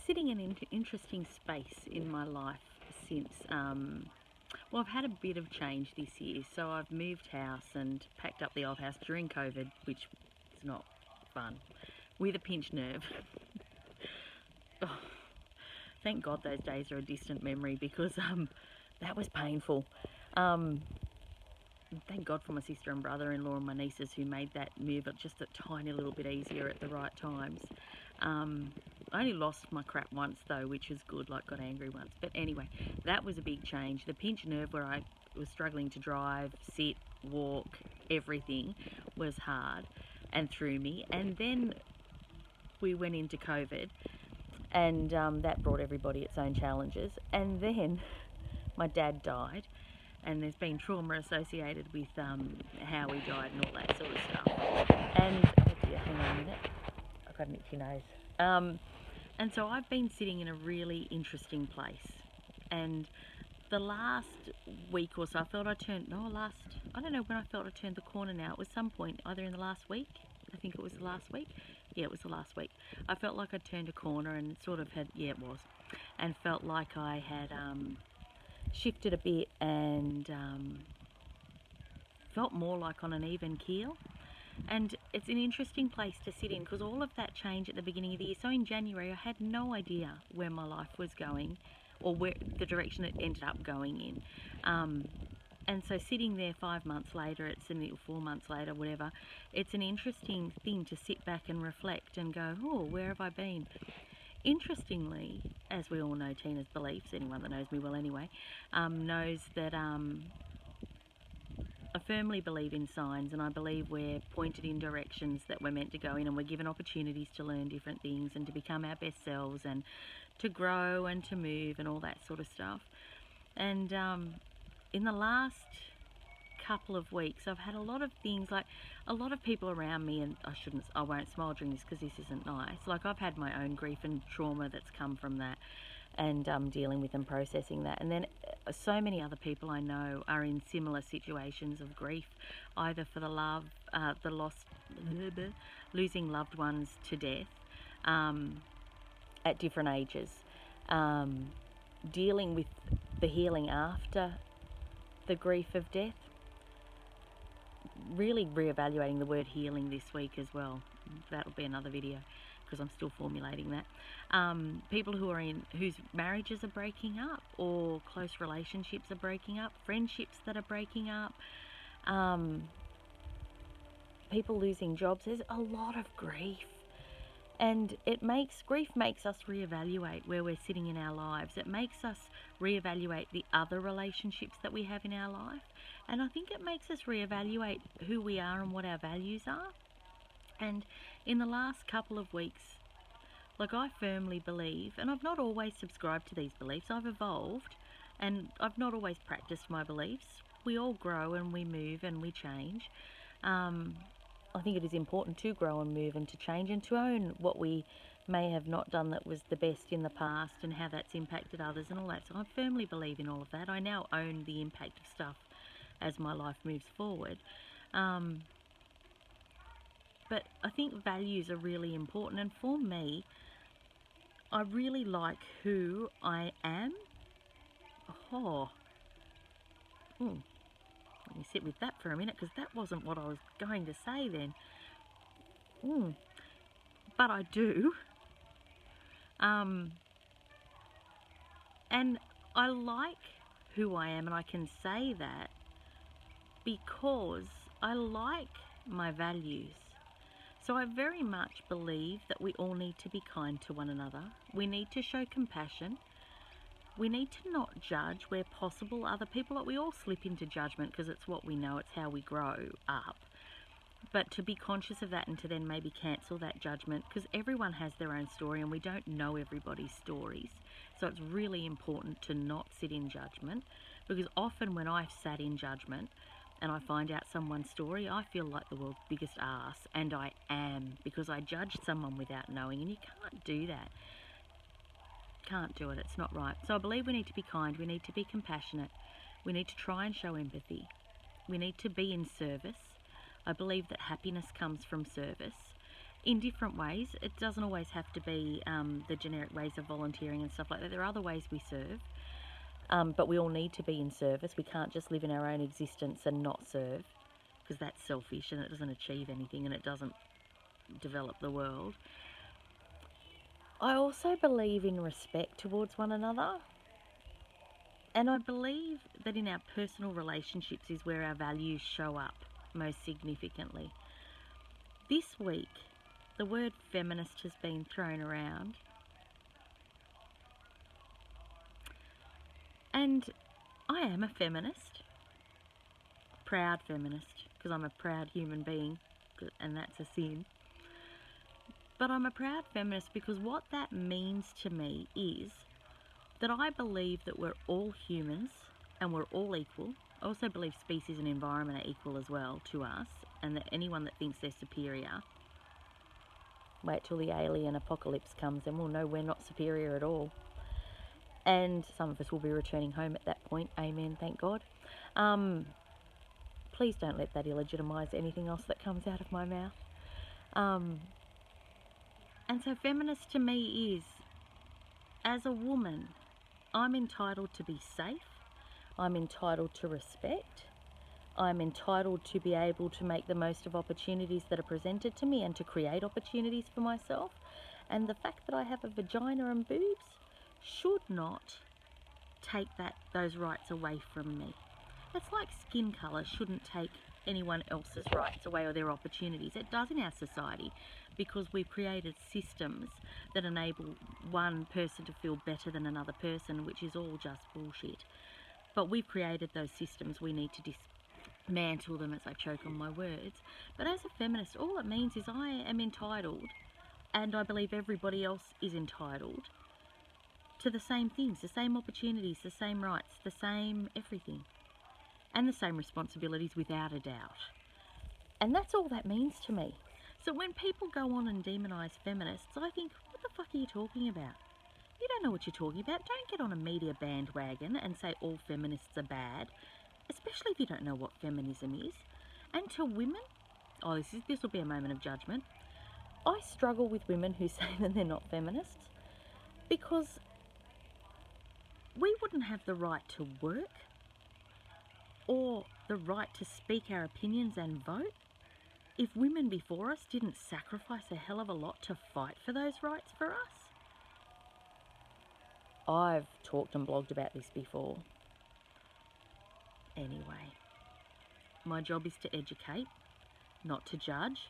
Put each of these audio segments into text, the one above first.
sitting in an interesting space in my life since, well, I've had a bit of change this year. So I've moved house and packed up the old house during COVID, which is not fun, with a pinched nerve. Oh, thank God those days are a distant memory because that was painful. Thank God for my sister and brother-in-law and my nieces who made that move just a tiny little bit easier at the right times. I only lost my crap once though, which was good, like got angry once. But anyway, that was a big change. The pinched nerve where I was struggling to drive, sit, walk, everything was hard and threw me. And then we went into COVID and that brought everybody its own challenges. And then my dad died. And there's been trauma associated with how he died and all that sort of stuff. And, oh dear, hang on a minute, I've got an itchy nose. And so I've been sitting in a really interesting place. And the last week or so, I felt I don't know when I felt I turned the corner now. It was some point, either in the last week, I think it was the last week. Yeah, it was the last week. I felt like I'd turned a corner and sort of had, yeah, it was. And felt like I had shifted a bit and felt more like on an even keel. And it's an interesting place to sit in because all of that change at the beginning of the year. So in January, I had no idea where my life was going or where the direction it ended up going in. And so sitting there 5 months later, it's 4 months later, whatever, it's an interesting thing to sit back and reflect and go, oh, where have I been? Interestingly, as we all know Tina's beliefs, anyone that knows me well anyway, knows that I firmly believe in signs, and I believe we're pointed in directions that we're meant to go in, and we're given opportunities to learn different things and to become our best selves and to grow and to move and all that sort of stuff. And in the last couple of weeks, I've had a lot of things, like a lot of people around me, and I won't smile during this because this isn't nice. Like I've had my own grief and trauma that's come from that, and dealing with and processing that. And then so many other people I know are in similar situations of grief, either for the loss, losing loved ones to death at different ages, dealing with the healing after the grief of death. Really reevaluating the word healing this week as well. That'll be another video because I'm still formulating that. People whose marriages are breaking up, or close relationships are breaking up, friendships that are breaking up, people losing jobs. There's a lot of grief, and grief makes us reevaluate where we're sitting in our lives. It makes us reevaluate the other relationships that we have in our life, and I think it makes us reevaluate who we are and what our values are. And in the last couple of weeks, like I firmly believe, and I've not always subscribed to these beliefs, I've evolved and I've not always practiced my beliefs. We all grow and we move and we change. I think it is important to grow and move and to change and to own what we may have not done that was the best in the past and how that's impacted others and all that. So I firmly believe in all of that. I now own the impact of stuff as my life moves forward. But I think values are really important, and for me, I really like who I am. Let me sit with that for a minute because that wasn't what I was going to say then. But I do. And I like who I am, and I can say that because I like my values. So I very much believe that we all need to be kind to one another. We need to show compassion. We need to not judge where possible other people. Like we all slip into judgment because it's what we know, it's how we grow up. But to be conscious of that and to then maybe cancel that judgment, because everyone has their own story and we don't know everybody's stories. So it's really important to not sit in judgment, because often when I've sat in judgment and I find out someone's story, I feel like the world's biggest ass, and I am, because I judged someone without knowing, and you can't do that. Can't do it, it's not right. So I believe we need to be kind, we need to be compassionate, we need to try and show empathy, we need to be in service. I believe that happiness comes from service, in different ways. It doesn't always have to be the generic ways of volunteering and stuff like that. There are other ways we serve, but we all need to be in service. We can't just live in our own existence and not serve, because that's selfish and it doesn't achieve anything and it doesn't develop the world. I also believe in respect towards one another. And I believe that in our personal relationships is where our values show up most significantly. This week, the word feminist has been thrown around. And I am a feminist. Proud feminist, because I'm a proud human being, and that's a sin. But I'm a proud feminist because what that means to me is that I believe that we're all humans and we're all equal. I also believe species and environment are equal as well to us, and that anyone that thinks they're superior, wait till the alien apocalypse comes and we'll know we're not superior at all. And some of us will be returning home at that point. Amen, thank God. Please don't let that illegitimize anything else that comes out of my mouth. And so feminist to me is, as a woman, I'm entitled to be safe. I'm entitled to respect. I'm entitled to be able to make the most of opportunities that are presented to me and to create opportunities for myself. And the fact that I have a vagina and boobs should not take those rights away from me. It's like skin colour shouldn't take anyone else's rights away or their opportunities. It does in our society, because we've created systems that enable one person to feel better than another person, which is all just bullshit. But we've created those systems. We need to dismantle them, as I choke on my words. But as a feminist, all it means is I am entitled, and I believe everybody else is entitled, to the same things, the same opportunities, the same rights, the same everything, and the same responsibilities, without a doubt. And that's all that means to me. So when people go on and demonise feminists, I think, what the fuck are you talking about? You don't know what you're talking about. Don't get on a media bandwagon and say all feminists are bad, especially if you don't know what feminism is. And to women, this will be a moment of judgment. I struggle with women who say that they're not feminists, because we wouldn't have the right to work or the right to speak our opinions and vote if women before us didn't sacrifice a hell of a lot to fight for those rights for us. I've talked and blogged about this before. Anyway, my job is to educate, not to judge.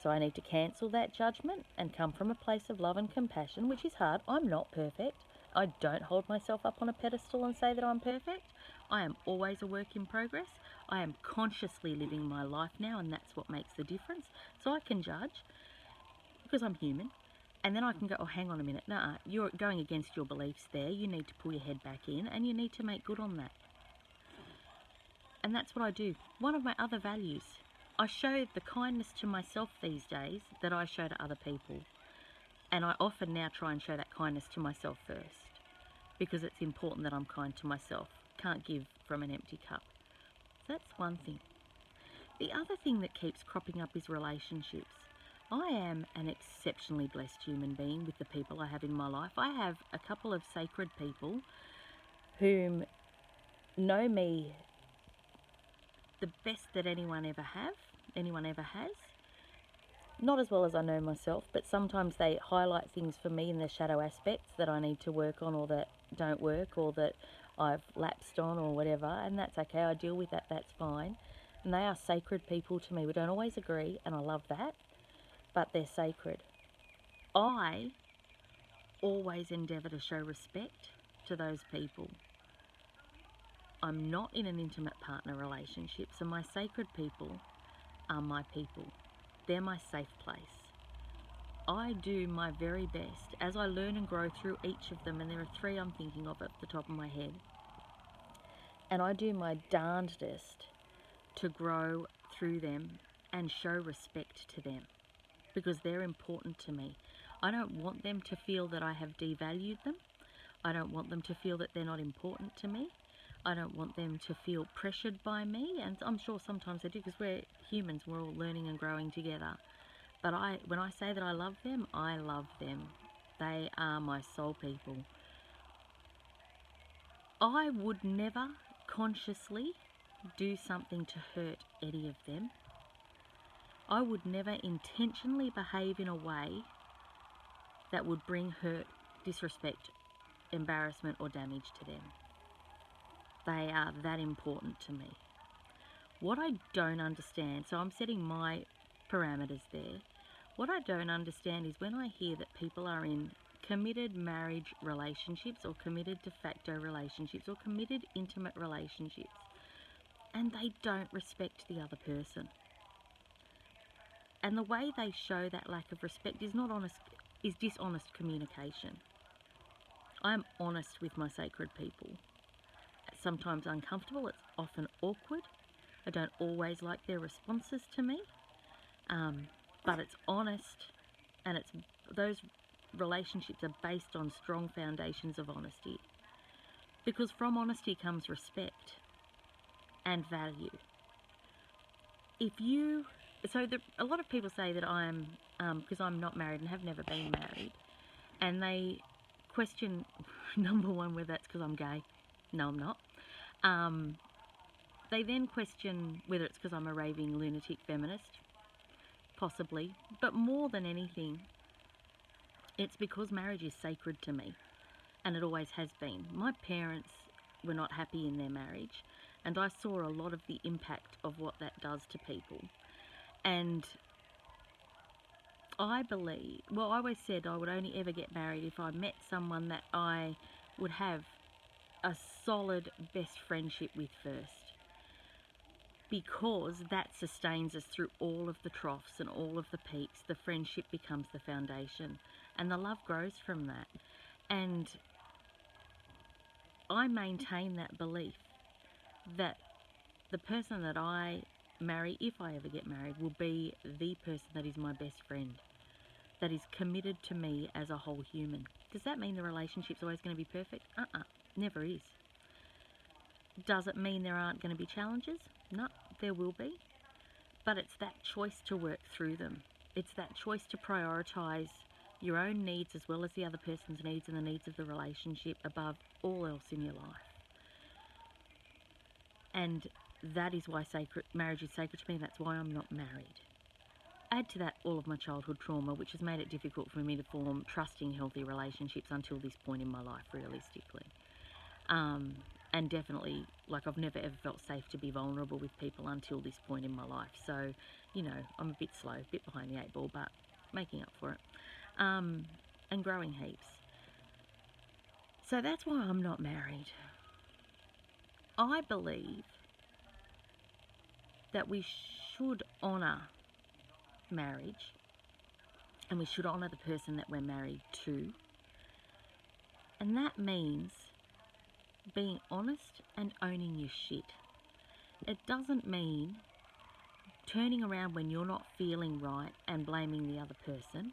So I need to cancel that judgment and come from a place of love and compassion, which is hard. I'm not perfect. I don't hold myself up on a pedestal and say that I'm perfect. I am always a work in progress. I am consciously living my life now, and that's what makes the difference. So I can judge, because I'm human, and then I can go, oh, hang on a minute. Nah, you're going against your beliefs there. You need to pull your head back in, and you need to make good on that. And that's what I do. One of my other values, I show the kindness to myself these days that I show to other people. And I often now try and show that kindness to myself first, because it's important that I'm kind to myself. Can't give from an empty cup. So that's one thing. The other thing that keeps cropping up is relationships. I am an exceptionally blessed human being with the people I have in my life. I have a couple of sacred people whom know me the best that anyone ever has. Not as well as I know myself, but sometimes they highlight things for me in the shadow aspects that I need to work on, or that don't work, or that I've lapsed on, or whatever, and that's okay. I deal with that, that's fine. And they are sacred people to me. We don't always agree, and I love that, but they're sacred. I always endeavour to show respect to those people. I'm not in an intimate partner relationship, so my sacred people are my people. They're my safe place. I do my very best as I learn and grow through each of them, and there are 3 I'm thinking of at the top of my head. And I do my darndest to grow through them and show respect to them, because they're important to me. I don't want them to feel that I have devalued them. I don't want them to feel that they're not important to me. I don't want them to feel pressured by me, and I'm sure sometimes they do, because we're humans, we're all learning and growing together. But when I say that I love them, I love them. They are my soul people. I would never consciously do something to hurt any of them. I would never intentionally behave in a way that would bring hurt, disrespect, embarrassment, or damage to them. They are that important to me. What I don't understand, so I'm setting my parameters there. What I don't understand is when I hear that people are in committed marriage relationships or committed de facto relationships or committed intimate relationships and they don't respect the other person. And the way they show that lack of respect is dishonest communication. I'm honest with my sacred people. It's sometimes uncomfortable, it's often awkward. I don't always like their responses to me, but it's honest, and those relationships are based on strong foundations of honesty. Because from honesty comes respect and value. A lot of people say that I'm, because I'm not married and have never been married, and they question, number one, whether that's because I'm gay. No, I'm not. They then question whether it's because I'm a raving lunatic feminist. Possibly. But more than anything, it's because marriage is sacred to me. And it always has been. My parents were not happy in their marriage. And I saw a lot of the impact of what that does to people. And I always said I would only ever get married if I met someone that I would have a solid best friendship with first. Because that sustains us through all of the troughs and all of the peaks. The friendship becomes the foundation. And the love grows from that. And I maintain that belief that the person that I marry, if I ever get married, will be the person that is my best friend, that is committed to me as a whole human. Does that mean the relationship's always going to be perfect? Never is. Does it mean there aren't going to be challenges? No, there will be. But it's that choice to work through them. It's that choice to prioritise your own needs as well as the other person's needs and the needs of the relationship above all else in your life. And that is why marriage is sacred to me. That's why I'm not married. Add to that all of my childhood trauma, which has made it difficult for me to form trusting, healthy relationships until this point in my life, realistically. And definitely, I've never ever felt safe to be vulnerable with people until this point in my life. So, I'm a bit slow, a bit behind the eight ball, but making up for it. And growing heaps. So that's why I'm not married. I believe that we should honour marriage and we should honour the person that we're married to. And that means being honest and owning your shit. It doesn't mean turning around when you're not feeling right and blaming the other person.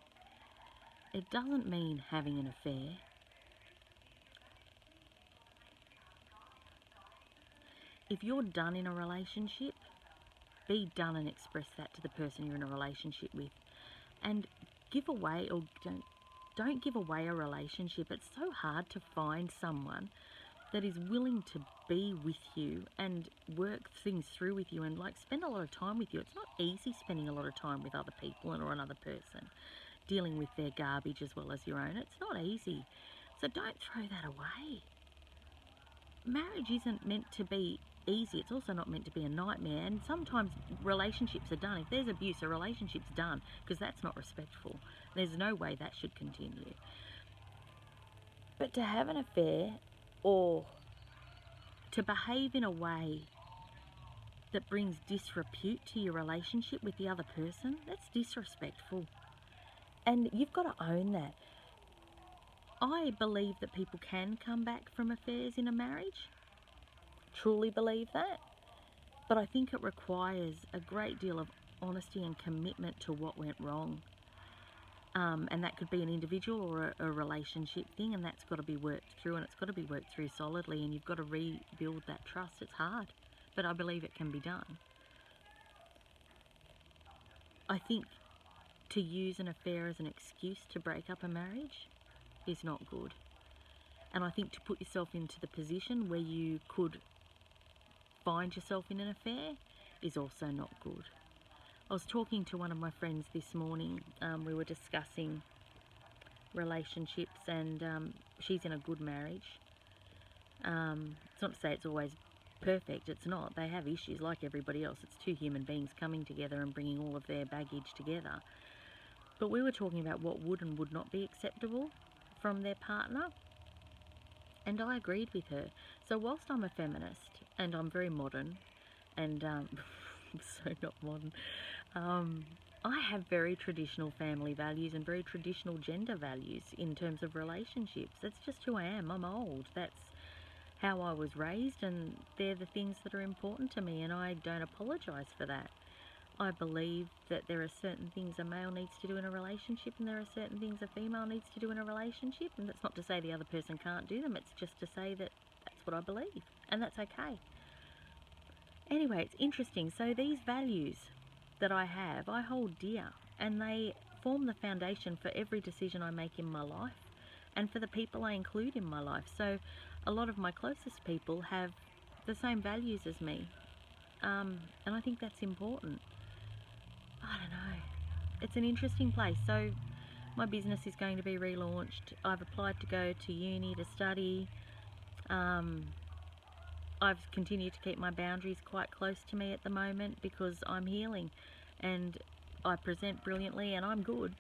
It doesn't mean having an affair. If you're done in a relationship, be done and express that to the person you're in a relationship with. And don't give away a relationship. It's so hard to find someone that is willing to be with you and work things through with you and spend a lot of time with you. It's not easy spending a lot of time with other people or another person, dealing with their garbage as well as your own. It's not easy. So don't throw that away. Marriage isn't meant to be easy. It's also not meant to be a nightmare. And sometimes relationships are done. If there's abuse, a relationship's done because that's not respectful. There's no way that should continue. But to have an affair or to behave in a way that brings disrepute to your relationship with the other person, that's disrespectful. And you've got to own that. I believe that people can come back from affairs in a marriage. Truly believe that. But I think it requires a great deal of honesty and commitment to what went wrong. And that could be an individual or a relationship thing, and that's got to be worked through, and it's got to be worked through solidly, and you've got to rebuild that trust. It's hard, but I believe it can be done. I think to use an affair as an excuse to break up a marriage is not good. And I think to put yourself into the position where you could find yourself in an affair is also not good. I was talking to one of my friends this morning. We were discussing relationships, and she's in a good marriage. It's not to say it's always perfect. It's not. They have issues like everybody else. It's two human beings coming together and bringing all of their baggage together. But we were talking about what would and would not be acceptable from their partner, and I agreed with her. So whilst I'm a feminist and I'm very modern, and so not modern, I have very traditional family values and very traditional gender values in terms of relationships. That's just who I am. I'm old. That's how I was raised, and they're the things that are important to me, and I don't apologise for that. I believe that there are certain things a male needs to do in a relationship, and there are certain things a female needs to do in a relationship, and that's not to say the other person can't do them. It's just to say that that's what I believe, and that's okay. Anyway, it's interesting. So these values that I have, I hold dear, and they form the foundation for every decision I make in my life and for the people I include in my life. So a lot of my closest people have the same values as me, and I think that's important. I don't know. It's an interesting place. So my business is going to be relaunched. I've applied to go to uni to study. I've continued to keep my boundaries quite close to me at the moment because I'm healing, and I present brilliantly and I'm good,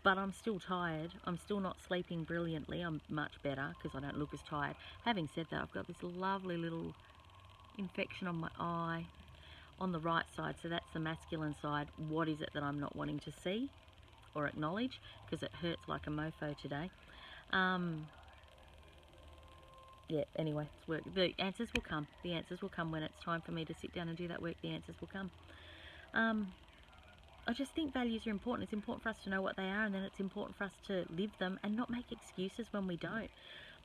but I'm still tired. I'm still not sleeping brilliantly. I'm much better because I don't look as tired. Having said that, I've got this lovely little infection on my eye on the right side, so that's the masculine side. What is it that I'm not wanting to see or acknowledge? Because it hurts like a mofo today. Yeah, anyway, it's work. The answers will come. The answers will come when it's time for me to sit down and do that work. The answers will come. I just think values are important. It's important for us to know what they are, and then it's important for us to live them and not make excuses when we don't.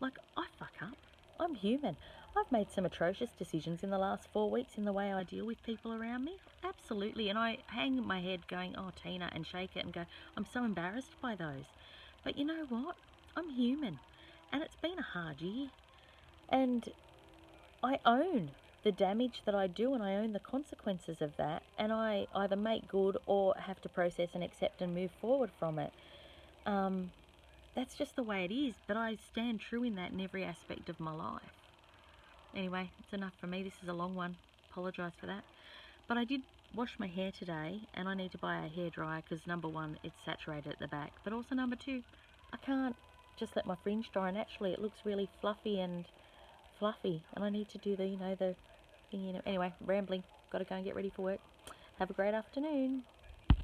Like, I fuck up. I'm human. I've made some atrocious decisions in the last 4 weeks in the way I deal with people around me. Absolutely. And I hang my head going, oh, Tina, and shake it and go, I'm so embarrassed by those. But you know what? I'm human. And it's been a hard year. And I own the damage that I do, and I own the consequences of that, and I either make good or have to process and accept and move forward from it. That's just the way it is, but I stand true in that in every aspect of my life. Anyway, it's enough for me. This is a long one. Apologise for that. But I did wash my hair today, and I need to buy a hairdryer because number one, it's saturated at the back, but also number two, I can't just let my fringe dry naturally. It looks really fluffy, and I need to do the, the thing, anyway, rambling. Got to go and get ready for work. Have a great afternoon.